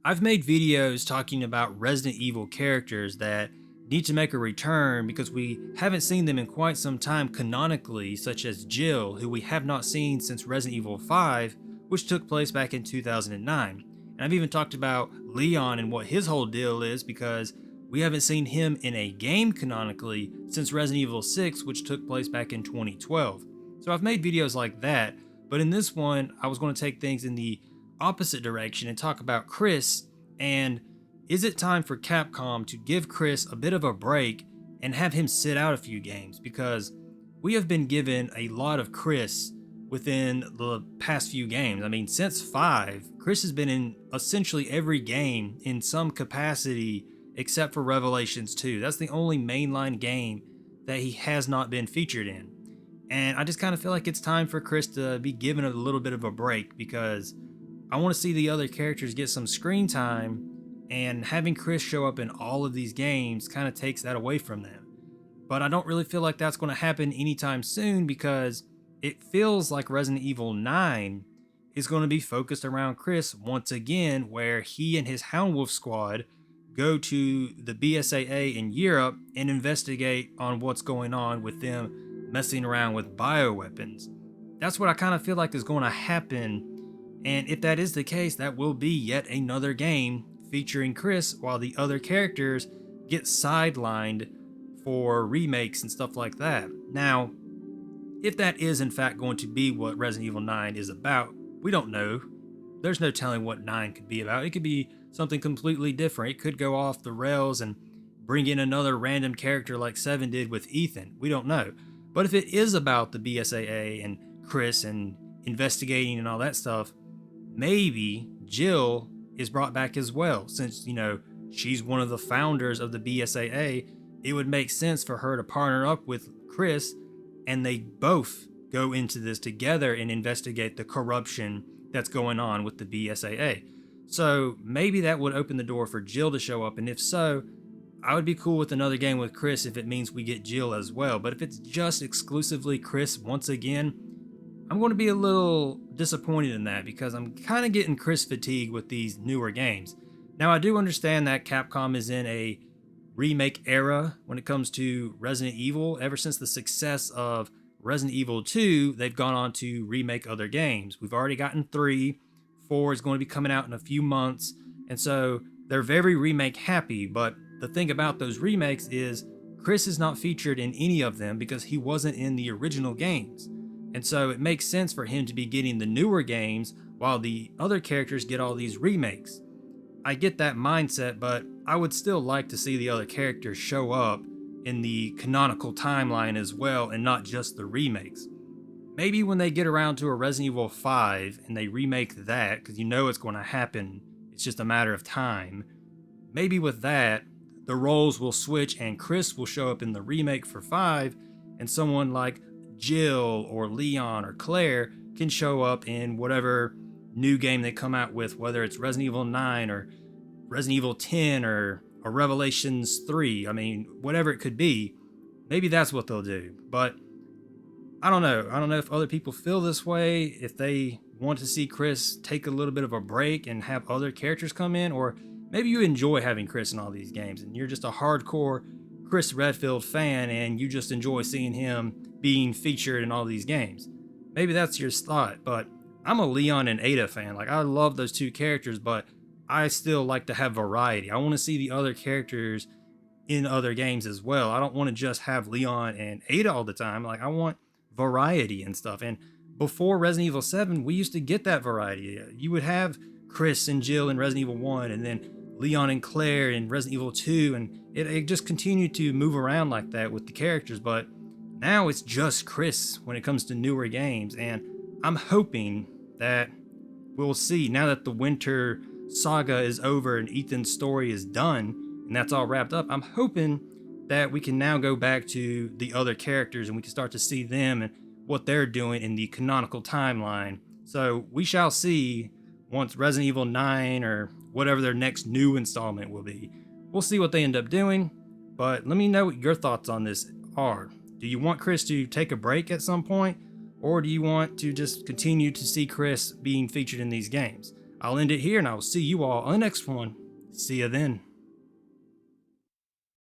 I've made videos talking about Resident Evil characters that need to make a return because we haven't seen them in quite some time canonically, such as Jill, who we have not seen since Resident Evil 5, which took place back in 2009. And I've even talked about Leon and what his whole deal is because we haven't seen him in a game canonically since Resident Evil 6, which took place back in 2012. So I've made videos like that, but in this one, I was going to take things in the opposite direction and talk about Chris. And is it time for Capcom to give Chris a bit of a break and have him sit out a few games? Because we have been given a lot of Chris within the past few games. I mean, since 5, Chris has been in essentially every game in some capacity except for Revelations 2. That's the only mainline game that he has not been featured in. And I just kind of feel like it's time for Chris to be given a little bit of a break because I want to see the other characters get some screen time, and having Chris show up in all of these games kind of takes that away from them. But I don't really feel like that's going to happen anytime soon because it feels like Resident Evil 9 is going to be focused around Chris once again, where he and his Hound Wolf squad go to the BSAA in Europe and investigate on what's going on with them messing around with bioweapons. That's what I kind of feel like is going to happen. And if that is the case, that will be yet another game featuring Chris while the other characters get sidelined for remakes and stuff like that. Now, if that is in fact going to be what Resident Evil 9 is about, we don't know. There's no telling what 9 could be about. It could be something completely different. It could go off the rails and bring in another random character like 7 did with Ethan. We don't know. But if it is about the BSAA and Chris and investigating and all that stuff, maybe Jill is brought back as well. Since, she's one of the founders of the BSAA, it would make sense for her to partner up with Chris and they both go into this together and investigate the corruption that's going on with the BSAA. So maybe that would open the door for Jill to show up, and if so, I would be cool with another game with Chris if it means we get Jill as well. But if it's just exclusively Chris once again, I'm going to be a little disappointed in that because I'm kind of getting Chris fatigue with these newer games. Now, I do understand that Capcom is in a remake era when it comes to Resident Evil. Ever since the success of Resident Evil 2, they've gone on to remake other games. We've already gotten 3. 4 is going to be coming out in a few months. And so they're very remake happy. But the thing about those remakes is Chris is not featured in any of them because he wasn't in the original games. And so it makes sense for him to be getting the newer games while the other characters get all these remakes. I get that mindset, but I would still like to see the other characters show up in the canonical timeline as well and not just the remakes. Maybe when they get around to a Resident Evil 5 and they remake that, because it's going to happen, it's just a matter of time. Maybe with that, the roles will switch and Chris will show up in the remake for 5 and someone like Jill or Leon or Claire can show up in whatever new game they come out with, whether it's Resident Evil 9 or Resident Evil 10 or Revelations 3. I mean, whatever it could be, maybe that's what they'll do. But I don't know. I don't know if other people feel this way, if they want to see Chris take a little bit of a break and have other characters come in, or maybe you enjoy having Chris in all these games and you're just a hardcore Chris Redfield fan and you just enjoy seeing him being featured in all these games. Maybe that's your thought, but I'm a Leon and Ada fan. Like, I love those two characters, but I still like to have variety. I want to see the other characters in other games as well. I don't want to just have Leon and Ada all the time. Like, I want variety and stuff. And before Resident Evil 7, we used to get that variety. You would have Chris and Jill in Resident Evil 1, and then Leon and Claire in Resident Evil 2, and it just continued to move around like that with the characters. But now it's just Chris when it comes to newer games, and I'm hoping that we'll see, now that the Winter saga is over and Ethan's story is done and that's all wrapped up, I'm hoping that we can now go back to the other characters and we can start to see them and what they're doing in the canonical timeline. So we shall see once Resident Evil 9 or whatever their next new installment will be. We'll see what they end up doing, but let me know what your thoughts on this are. Do you want Chris to take a break at some point, or do you want to just continue to see Chris being featured in these games? I'll end it here and I will see you all on the next one. See ya then.